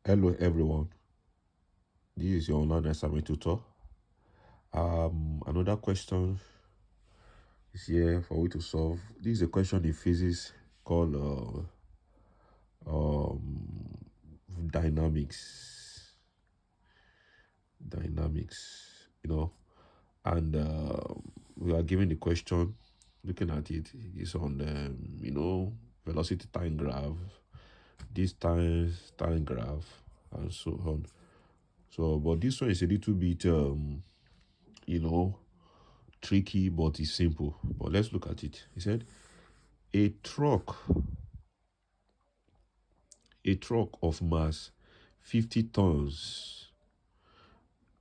Hello everyone, this is your online assignment tutor. Another question is here for we to solve. This is a question in physics called dynamics. And we are given the question. Looking at it, it's on velocity time graph, distance time graph, and so on. So, but this one is a little bit you know tricky, but it's simple. But let's look at it. He said a truck of mass 50 tons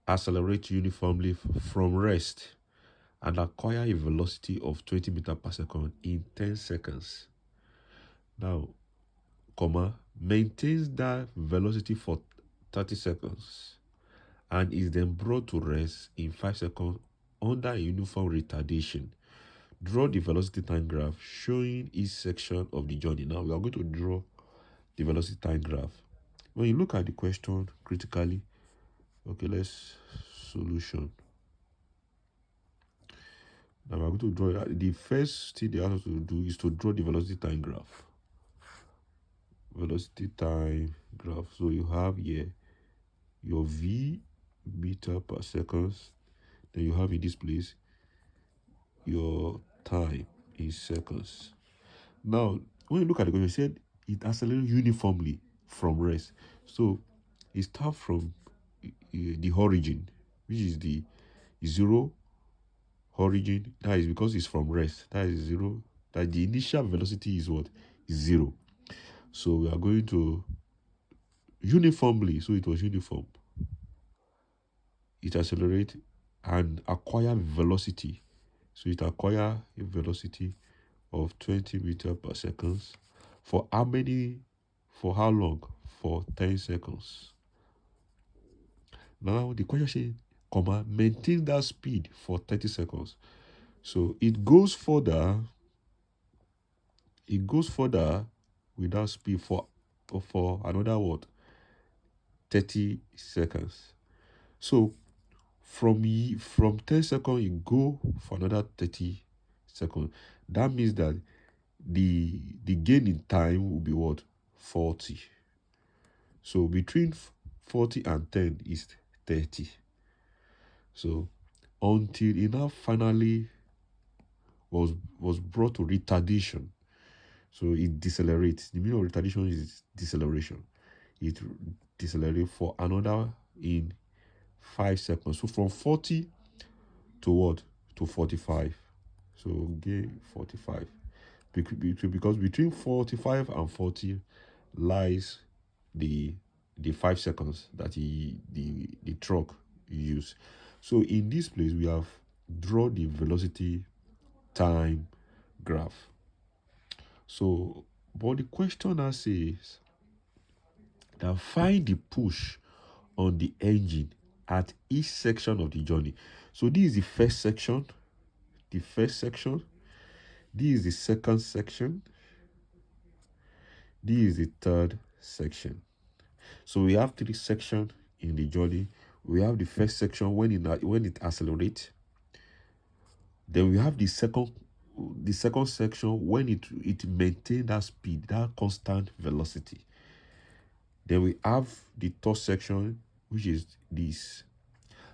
accelerates uniformly from rest and acquire a velocity of 20 meters per second in 10 seconds. Now, maintains that velocity for 30 seconds and is then brought to rest in 5 seconds under a uniform retardation. Draw the velocity time graph showing each section of the journey. Now we are going to draw the velocity time graph. When you look at the question critically, okay, let's solution. Now we're going to draw the first thing they have to do is to draw the velocity time graph. Velocity time graph. So you have here your v meter per second. Then you have in this place your time in seconds. Now, when you look at the question, it said it accelerates uniformly from rest. So it starts from the origin, which is the zero origin. That is because it's from rest. That is zero. That the initial velocity is what? Is zero. So we are going to uniformly. So it was uniform. It accelerates and acquire velocity. So it acquire a velocity of 20 meters per second. For how many? For how long? For 10 seconds. Now the question says, maintain that speed for 30 seconds. So it goes further with that speed for another what? 30 seconds. So from 10 seconds it go for another 30 seconds. That means that the gain in time will be what? 40. So between 40 and 10 is 30. So until it now finally was brought to retardation. So it decelerates. The meaning of retardation is deceleration. It decelerates for another in 5 seconds. So from 40 to what? To 45. So gain 45. Because between 45 and 40 lies the 5 seconds that the truck used. So in this place we have draw the velocity time graph. So but the question now says that find the push on the engine at each section of the journey. So this is the first section, this is the second section, this is the third section. So we have 3 sections in the journey. We have the first section when it accelerates. Then we have the second section when it maintains that speed, that constant velocity. Then we have the third section, which is this.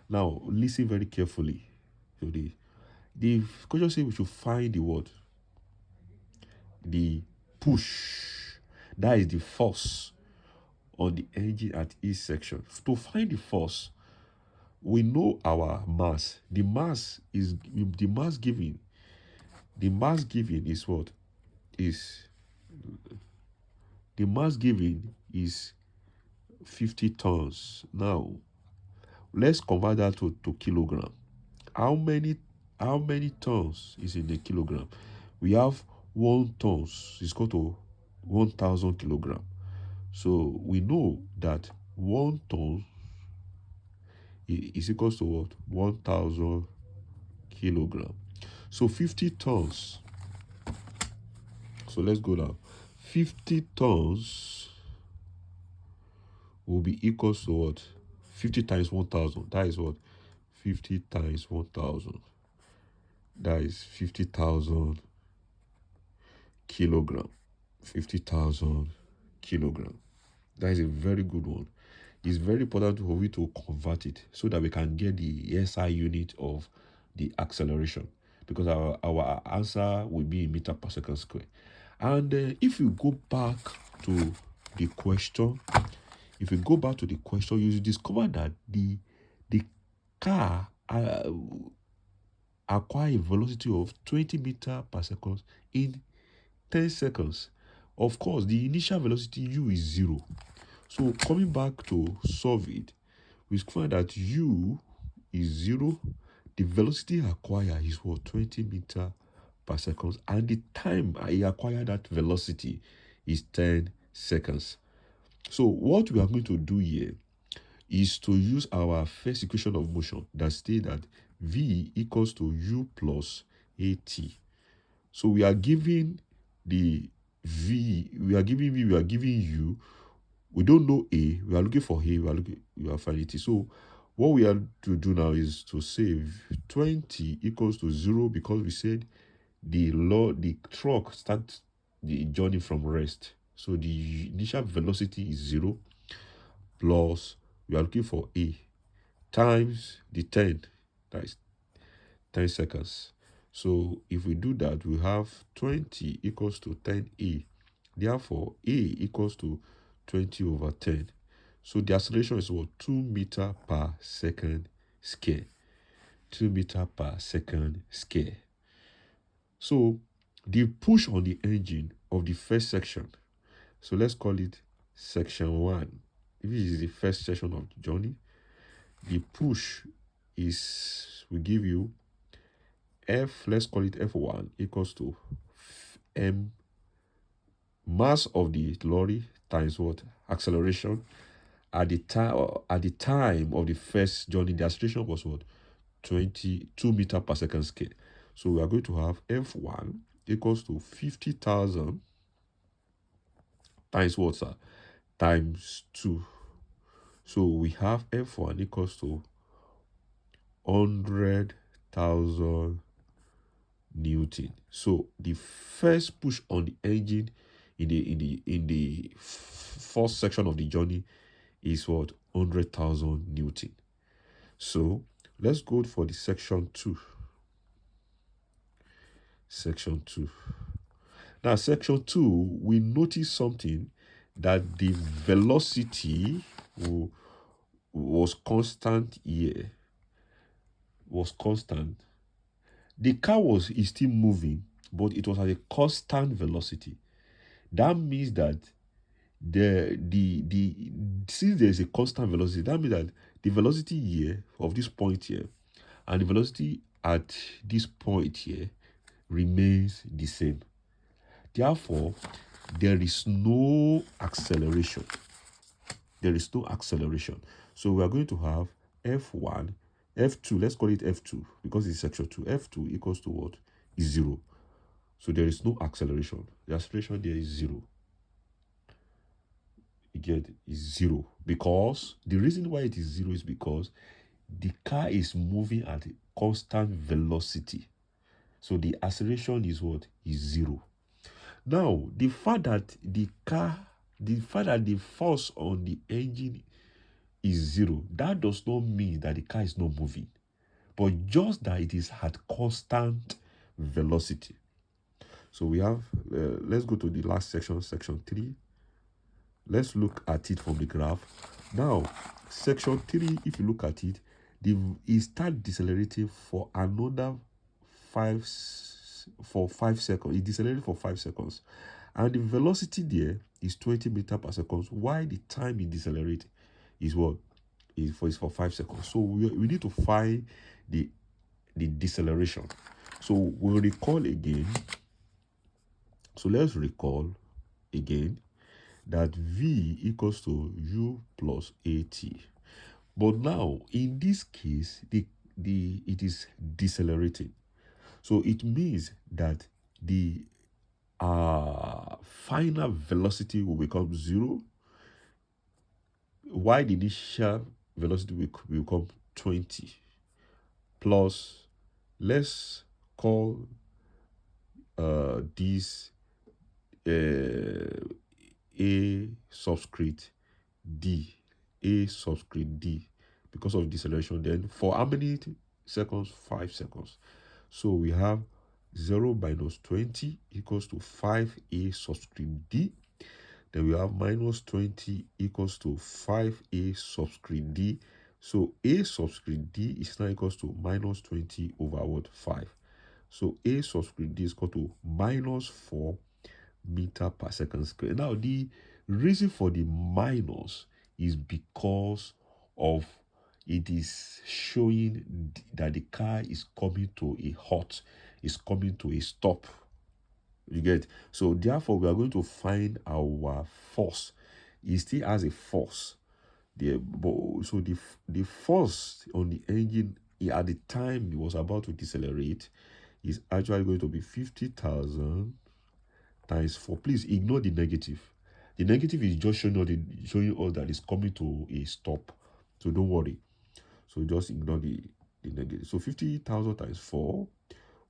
Now listen very carefully. So the question says we should find the word, the push. That is the force on the engine at each section. To find the force, we know our mass. The mass given. The mass given is what? The mass given is 50 tons. Now, let's convert that to kilogram. How many tons is in the kilogram? We have 1 tons is equal to 1,000 kilogram. So we know that 1 ton is equal to what? 1,000 kilogram. So 50 tons. So let's go down. 50 tons will be equals to what? 50 times 1000. That is what? 50 times 1000. That is 50,000 kilogram. 50,000 kilogram. That is a very good one. It's very important for we to convert it so that we can get the SI unit of the acceleration, because our answer will be in meter per second square. And if you go back to the question, you discover that the car acquire a velocity of 20 meter per second in 10 seconds. Of course, the initial velocity u is 0. So coming back to solve it, we find that u is 0. The velocity acquired is what? 20 meter per second. And the time I acquire that velocity is 10 seconds. So what we are going to do here is to use our first equation of motion that states that v equals to u plus at. So we are giving the v, we are giving u. We don't know a, we are looking for a, we are finding t. So what we have to do now is to save 20 equals to 0, because we said the truck starts the journey from rest. So the initial velocity is 0, plus we are looking for a, times the 10, that is 10 seconds. So if we do that, we have 20 equals to 10a. Therefore, a equals to 20 over 10. So the acceleration is what? 2 meter per second square. 2 meter per second square. So the push on the engine of the first section, so let's call it section 1. If this is the first section of the journey, the push is, we give you F, let's call it F1 equals to M, mass of the lorry, times what? Acceleration. At the time of the first journey, the acceleration was what? 22 meter per second square. So we are going to have F1 equals to 50,000 times what, sir? Times 2. So we have F1 equals to 100,000 Newton. So the first push on the engine in the first section of the journey is what? 100,000 Newton. So let's go for the section 2. Section 2. Now section 2, we notice something, that the velocity was constant here. Was constant. The car is still moving, but it was at a constant velocity. That means that since there is a constant velocity, that means that the velocity here of this point here and the velocity at this point here remains the same. Therefore, there is no acceleration. There is no acceleration. So we are going to have F1, F2, let's call it F2 because it's section 2. F2 equals to what? Is 0. So there is no acceleration. The acceleration there is 0. You get it? Is 0. Because the reason why it is 0 is because the car is moving at a constant velocity. So the acceleration is what? Is 0. Now, the fact that the force on the engine is 0, that does not mean that the car is not moving, but just that it is at constant velocity. So we have, let's go to the last section, section 3. Let's look at it from the graph. Now, section 3, if you look at it, it starts decelerating for another 5 seconds. It decelerated for 5 seconds. And the velocity there is 20 meters per second. Why the time it decelerates is what? Is for 5 seconds. So we need to find the deceleration. So we'll recall again. So let's recall again that V equals to U plus AT. But now, in this case, it is decelerating. So it means that the final velocity will become 0. why the initial velocity will become 20 plus, let's call this a subscript d, a subscript d, because of deceleration. Then for how many seconds? 5 seconds. So we have 0 minus 20 equals to 5a subscript d. Then we have minus 20 equals to 5a subscript d. So a subscript d is now equals to minus 20 over what? 5. So a subscript d is equal to minus 4 meter per second square. Now the reason for the minus is because of it is showing that the car is coming to a halt, is coming to a stop. You get? So therefore we are going to find our force. It still has a force. So the force on the engine at the time it was about to decelerate is actually going to be 50,000 times 4. Please ignore the negative. The negative is just showing us that it's coming to a stop. So don't worry. So just ignore the negative. So 50,000 times 4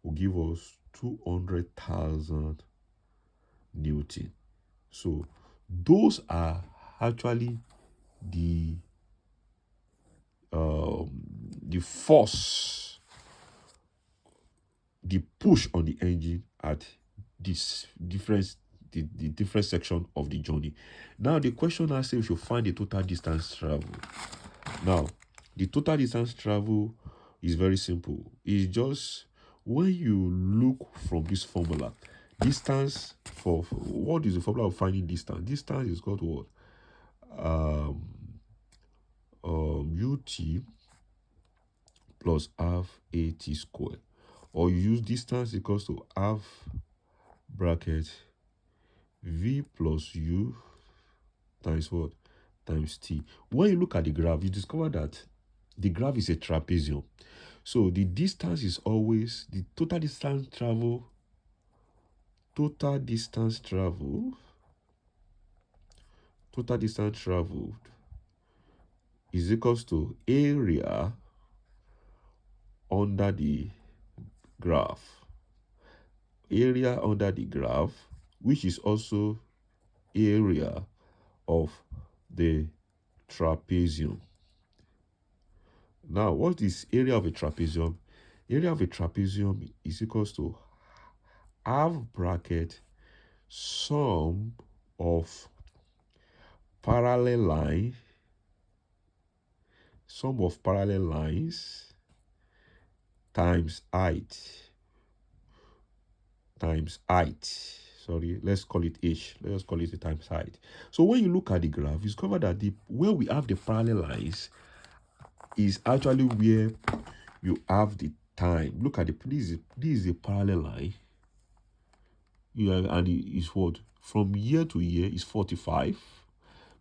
will give us 200,000 Newton. So those are actually the force, the push on the engine at this the different section of the journey. Now the question asks if you find the total distance travel. Now the total distance travel is very simple. It's just when you look from this formula, distance for what is the formula of finding distance? Distance is called what? Ut plus half at squared, or you use distance equals to half bracket v plus u times what? Times t. When you look at the graph, you discover that the graph is a trapezium. So the distance is always the total distance traveled is equals to area under the graph. Area under the graph, which is also area of the trapezium. Now, what is area of a trapezium? Area of a trapezium is equals to half bracket sum of parallel lines times height. Sorry, let's call it h. Let's call it the times height. So when you look at the graph, you discover that where we have the parallel lines is actually where you have the time. Look at this is a parallel line. And it is what? From year to year is 45,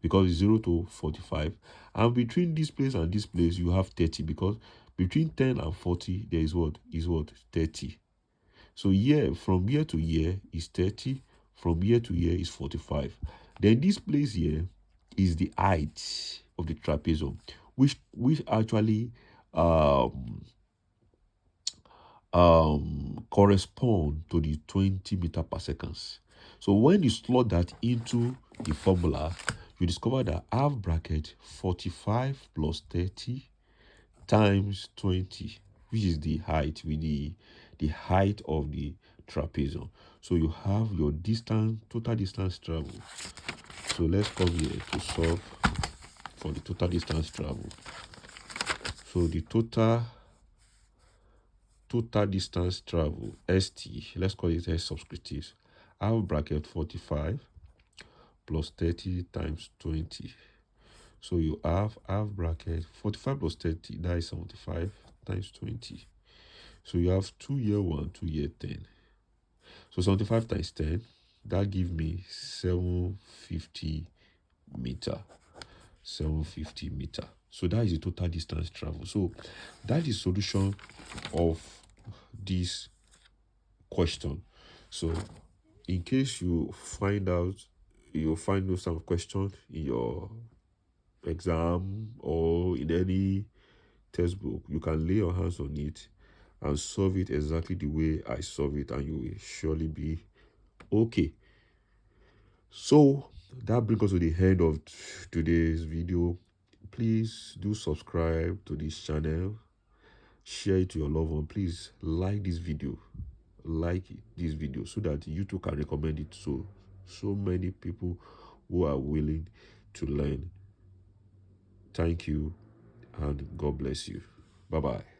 because it's 0 to 45. And between this place and this place, you have 30, because between 10 and 40, there is what? 30. So from year to year is 30, from year to year is 45. Then this place here is the height of the trapezium, which actually correspond to the 20 meter per second. So when you slot that into the formula, you discover that half bracket 45 plus 30 times 20, which is the height with the height of the trapezium. So you have your total distance travel. So let's come here to solve for the total distance travel. So the total distance travel, ST, let's call it S subscriptive, half bracket 45 plus 30 times 20. So you have half bracket 45 plus 30, that is 75 times 20. So you have 2 year 1, 2 year 10. So 75 times 10, that gives me 750 meter. 750 meter. So that is the total distance travel. So that is solution of this question. So in case you find those some question in your exam or in any textbook, you can lay your hands on it and solve it exactly the way I solve it, and you will surely be okay. So that brings us to the end of today's video. Please do subscribe to this channel, share it to your loved one. Please like this video, so that you too can recommend it to so many people who are willing to learn. Thank you, and God bless you. Bye bye.